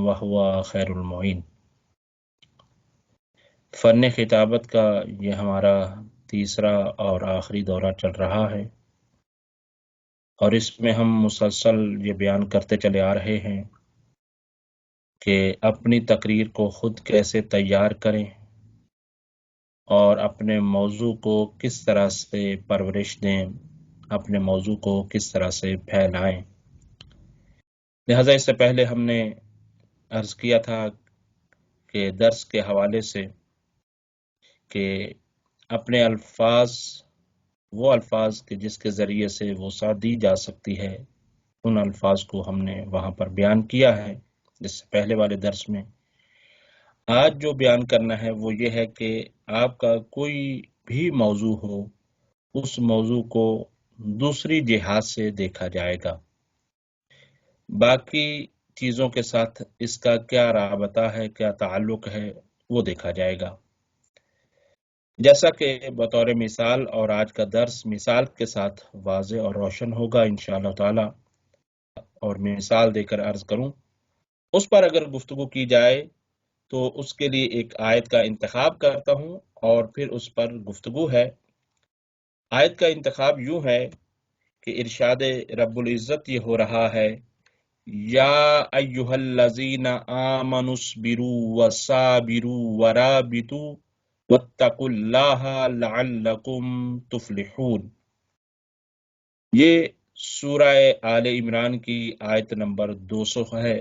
वहुवा खैरुल मुईन। फ़न खिताबत का ये हमारा तीसरा और आखिरी दौरा चल रहा है और इसमें हम मुसलसल ये बयान करते चले आ रहे हैं कि अपनी तकरीर को खुद कैसे तैयार करें और अपने मौजू को किस तरह से परवरिश दें, अपने मौजू को किस तरह से फैलाएं। लिहाजा इससे पहले हमने अर्ज़ किया था कि दर्स के हवाले से कि अपने वो अल्फाज के जिसके ज़रिए से वसाअत दी जा सकती है, उन अल्फाज को हमने वहाँ पर बयान किया है जिससे पहले वाले दर्स में। आज जो बयान करना है वो ये है कि आपका कोई भी मौजू हो, उस मौजू को दूसरी जिहाद से देखा जाएगा। बाकी चीज़ों के साथ इसका क्या राबता है, क्या ताल्लुक है, वो देखा जाएगा। जैसा कि बतौर मिसाल और आज का दर्स मिसाल के साथ वाज़े और रोशन होगा इंशाअल्लाह ताला, और मिसाल देकर अर्ज करूं, उस पर अगर गुफ्तगू की जाए तो उसके लिए एक आयत का इंतखाब करता हूं और फिर उस पर गुफ्तगू है। आयत का इंतखाब यूं है कि इरशाद रब्बुल इज़्ज़त ये हो रहा है, या अय्युहल्लज़ीना आमनुस्बिरू वसाबिरू वराबितू वत्तकुल्लाहा लअल्लकुम तुफ्लिहून। ये सूरह आले इमरान की आयत नंबर 200 है।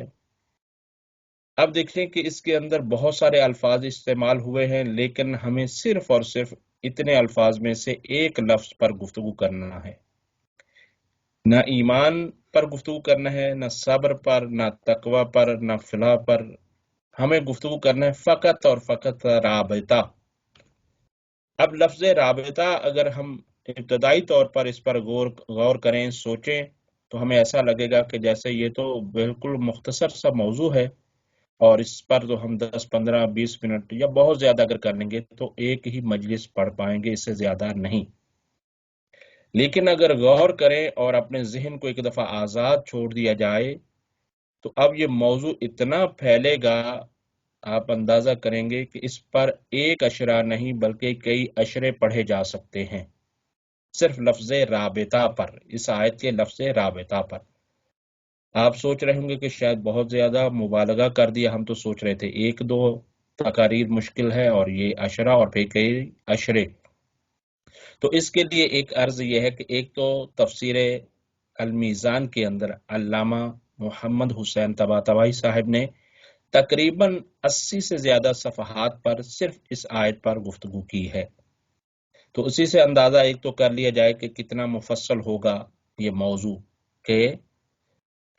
अब देखें कि इसके अंदर बहुत सारे अल्फाज इस्तेमाल हुए हैं, लेकिन हमें सिर्फ और सिर्फ इतने अल्फाज में से एक लफ्ज पर गुफ्तगू करना है। ना ईमान पर गुफ्तगू करना है, ना सब्र पर, ना तकवा पर, ना फलाह पर। हमें गुफ्तगू करना है फ़कत और फ़कत राबता। अब लफ्ज़ राबता अगर हम इब्तदाई तौर पर इस पर गौर करें, सोचें, तो हमें ऐसा लगेगा कि जैसे ये तो बिल्कुल मुख्तसर सा मौजू है और इस पर तो हम 10, 15, 20 मिनट या बहुत ज़्यादा अगर कर लेंगे तो एक ही मजलिस पढ़ पाएंगे, इससे ज़्यादा नहीं। लेकिन अगर गौर करें और अपने जहन को एक दफ़ा आज़ाद छोड़ दिया जाए तो अब ये मौजू इतना फैलेगा, आप अंदाजा करेंगे कि इस पर एक अशरा नहीं बल्कि कई अशरे पढ़े जा सकते हैं सिर्फ लफ्ज़ राबिता पर, इस आयत के लफ्ज़ राबिता पर। आप सोच रहे होंगे कि शायद बहुत ज्यादा मुबालगा कर दिया, हम तो सोच रहे थे एक दो तकारीर मुश्किल है और ये अशरा और फिर कई अशरे। तो इसके लिए एक अर्ज ये है कि एक तो तफसीर अल-मीज़ान के अंदर अल्लामा मोहम्मद हुसैन तबातबाई साहब ने तकरीबन 80 से ज्यादा सफ़हात पर सिर्फ इस आयत पर गुफ्तगू की है। तो उसी से अंदाजा एक तो कर लिया जाए कि कितना मुफस्सल होगा ये मौजू, के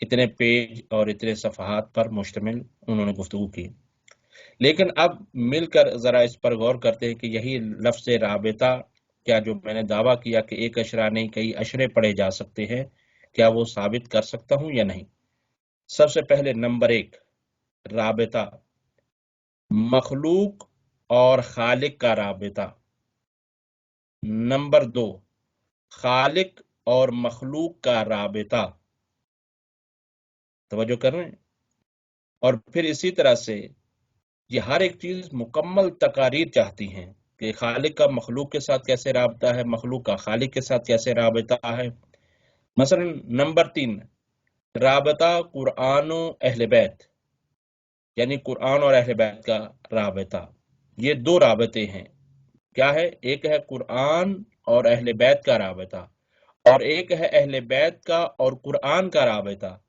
इतने पेज और इतने सफ़हात पर मुश्तमिल उन्होंने गुफ्तगू की। लेकिन अब मिलकर जरा इस पर गौर करते हैं कि यही लफ्ज़ राबिता, क्या जो मैंने दावा किया कि एक अशरा नहीं कई अशरे पढ़े जा सकते हैं, क्या वो साबित कर सकता हूं या नहीं। सबसे पहले नंबर 1, राबिता मखलूक और खालिक का राबिता। नंबर 2, खालिक और मखलूक का राबिता। तवज्जो कर रहे हैं। और फिर इसी तरह से ये हर एक चीज मुकम्मल तकारीर चाहती हैं कि खालिक का मखलूक के साथ कैसे राबता है, मखलूक का खालिक के साथ कैसे राबता है। मसलन नंबर 3, राबता कुरान और अहले बैत, यानी कुरान और अहले बैत का राबता। ये दो राबते हैं। क्या है? एक है कुरान और अहले बैत का राबता और एक है अहले बैत का और कुरान का राबता।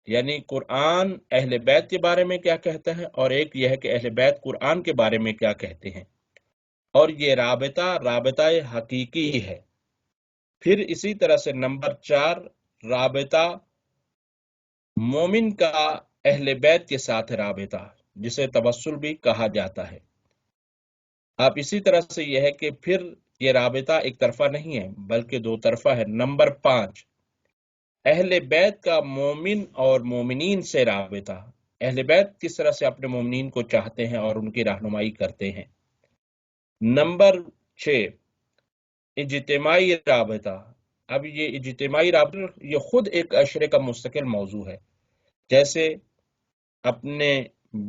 यानी कुरान अहले बैत के बारे में क्या कहता है और एक यह है कि अहले बैत कुरान के बारे में क्या कहते हैं। और ये राबता राबता हकीकी है। फिर इसी तरह से नंबर 4, राबता मोमिन का अहले बैत के साथ राबता, जिसे तवस्सुल भी कहा जाता है। आप इसी तरह से यह है कि फिर ये राबता एक तरफा नहीं है बल्कि दो तरफा है। नंबर 5, अहले बैत का मोमिन और मोमिनीन से राबता। अहले बैत किस तरह से अपने मोमिनीन को चाहते हैं और उनकी रहनुमाई करते हैं। नंबर 6, इज्तिमाई राबता। अब ये इज्तिमाई राबता ये खुद एक अशरे का मुस्तकिल मौजू है। जैसे اپنے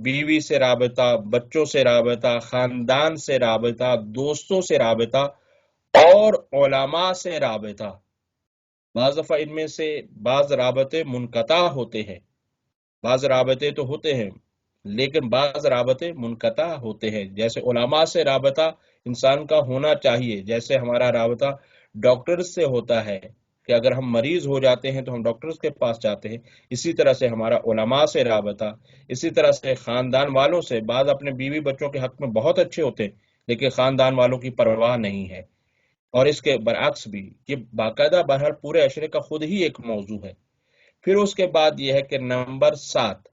بیوی سے رابطہ، بچوں سے رابطہ، خاندان سے رابطہ، دوستوں سے رابطہ اور علماء سے رابطہ. بعض دفعہ ان میں سے بعض رابطے منقطع ہوتے ہیں، بعض رابطے تو ہوتے ہیں لیکن بعض رابطے منقطع ہوتے ہیں. جیسے علماء سے رابطہ انسان کا ہونا چاہیے، جیسے ہمارا رابطہ ڈاکٹر سے ہوتا ہے کہ اگر ہم مریض ہو جاتے ہیں تو ہم ڈاکٹرز کے پاس جاتے ہیں، اسی طرح سے ہمارا علماء سے رابطہ، اسی طرح سے خاندان والوں سے. بعض اپنے بیوی بچوں کے حق میں بہت اچھے ہوتے ہیں لیکن خاندان والوں کی پرواہ نہیں ہے، اور اس کے برعکس بھی. یہ باقاعدہ بہرحال پورے عشرے کا خود ہی ایک موضوع ہے. پھر اس کے بعد یہ ہے کہ نمبر 7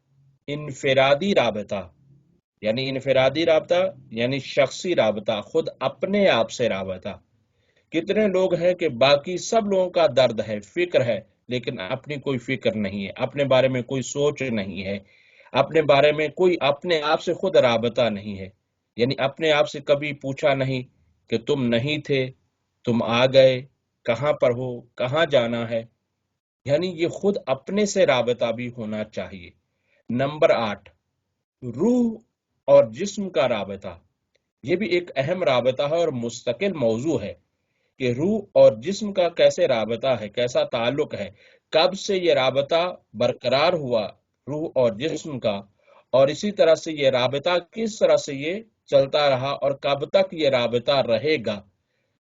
انفرادی رابطہ. یعنی انفرادی رابطہ یعنی شخصی رابطہ، خود اپنے آپ سے رابطہ. کتنے لوگ ہیں کہ باقی سب لوگوں کا درد ہے، فکر ہے، لیکن اپنی کوئی فکر نہیں ہے، اپنے بارے میں کوئی سوچ نہیں ہے، اپنے بارے میں کوئی اپنے آپ سے خود رابطہ نہیں ہے. یعنی اپنے آپ سے کبھی پوچھا نہیں کہ تم نہیں تھے، تم آ گئے، کہاں پر ہو، کہاں جانا ہے. یعنی یہ خود اپنے سے رابطہ بھی ہونا چاہیے. نمبر 8 روح اور جسم کا رابطہ. یہ بھی ایک اہم رابطہ ہے اور مستقل موضوع ہے کہ روح اور جسم کا کیسے رابطہ ہے، کیسا تعلق ہے، کب سے یہ رابطہ برقرار ہوا روح اور جسم کا، اور اسی طرح سے یہ رابطہ کس طرح سے یہ چلتا رہا اور کب تک یہ رابطہ رہے گا.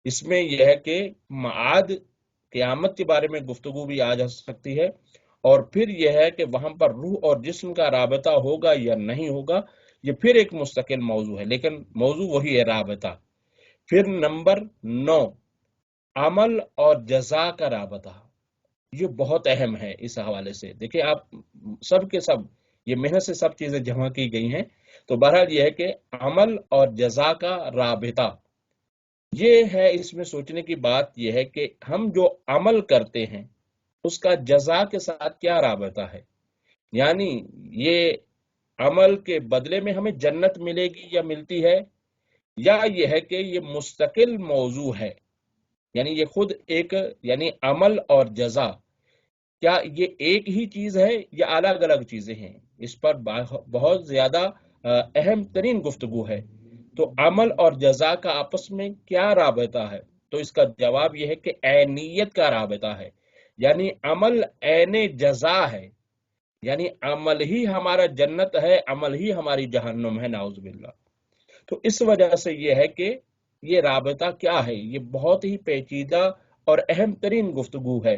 اس میں یہ ہے کہ معاد قیامت کے بارے میں گفتگو بھی آ جا سکتی ہے، اور پھر یہ ہے کہ وہاں پر روح اور جسم کا رابطہ ہوگا یا نہیں ہوگا، یہ پھر ایک مستقل موضوع ہے، لیکن موضوع وہی ہے، رابطہ. پھر نمبر 9 عمل اور جزا کا رابطہ. یہ بہت اہم ہے. اس حوالے سے دیکھیں آپ سب کے سب یہ محنت سے سب چیزیں جمع کی گئی ہیں. تو بہرحال یہ ہے کہ عمل اور جزا کا رابطہ، یہ ہے اس میں سوچنے کی بات یہ ہے کہ ہم جو عمل کرتے ہیں اس کا جزا کے ساتھ کیا رابطہ ہے. یعنی یہ عمل کے بدلے میں ہمیں جنت ملے گی یا ملتی ہے، یا یہ ہے کہ یہ مستقل موضوع ہے. یعنی یہ خود ایک، یعنی عمل اور جزا کیا یہ ایک ہی چیز ہے یا الگ الگ چیزیں ہیں. اس پر بہت زیادہ اہم ترین گفتگو ہے. تو عمل اور جزا کا آپس میں کیا رابطہ ہے؟ تو اس کا جواب یہ ہے کہ عینیت کا رابطہ ہے. یعنی عمل عین جزا ہے، یعنی عمل ہی ہمارا جنت ہے، عمل ہی ہماری جہنم ہے، نعوذ باللہ. تو اس وجہ سے یہ ہے کہ یہ رابطہ کیا ہے، یہ بہت ہی پیچیدہ اور اہم ترین گفتگو ہے.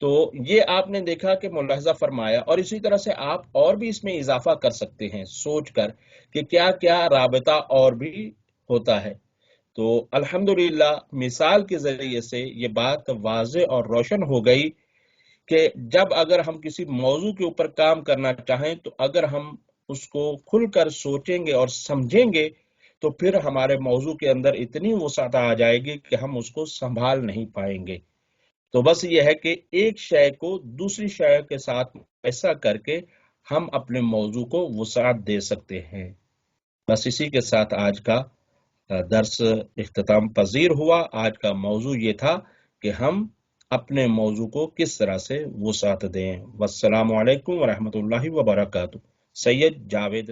تو یہ آپ نے دیکھا کہ ملاحظہ فرمایا، اور اسی طرح سے آپ اور بھی اس میں اضافہ کر سکتے ہیں سوچ کر کہ کیا کیا رابطہ اور بھی ہوتا ہے. تو الحمدللہ مثال کے ذریعے سے یہ بات واضح اور روشن ہو گئی کہ جب اگر ہم کسی موضوع کے اوپر کام کرنا چاہیں تو اگر ہم اس کو کھل کر سوچیں گے اور سمجھیں گے تو پھر ہمارے موضوع کے اندر اتنی وسعت آ جائے گی کہ ہم اس کو سنبھال نہیں پائیں گے. تو بس یہ ہے کہ ایک شے کو دوسری شے کے ساتھ ایسا کر کے ہم اپنے موضوع کو وسعت دے سکتے ہیں. بس اسی کے ساتھ آج کا درس اختتام پذیر ہوا. آج کا موضوع یہ تھا کہ ہم اپنے موضوع کو کس طرح سے وسعت دیں. والسلام علیکم ورحمۃ اللہ وبرکاتہ. سید جاوید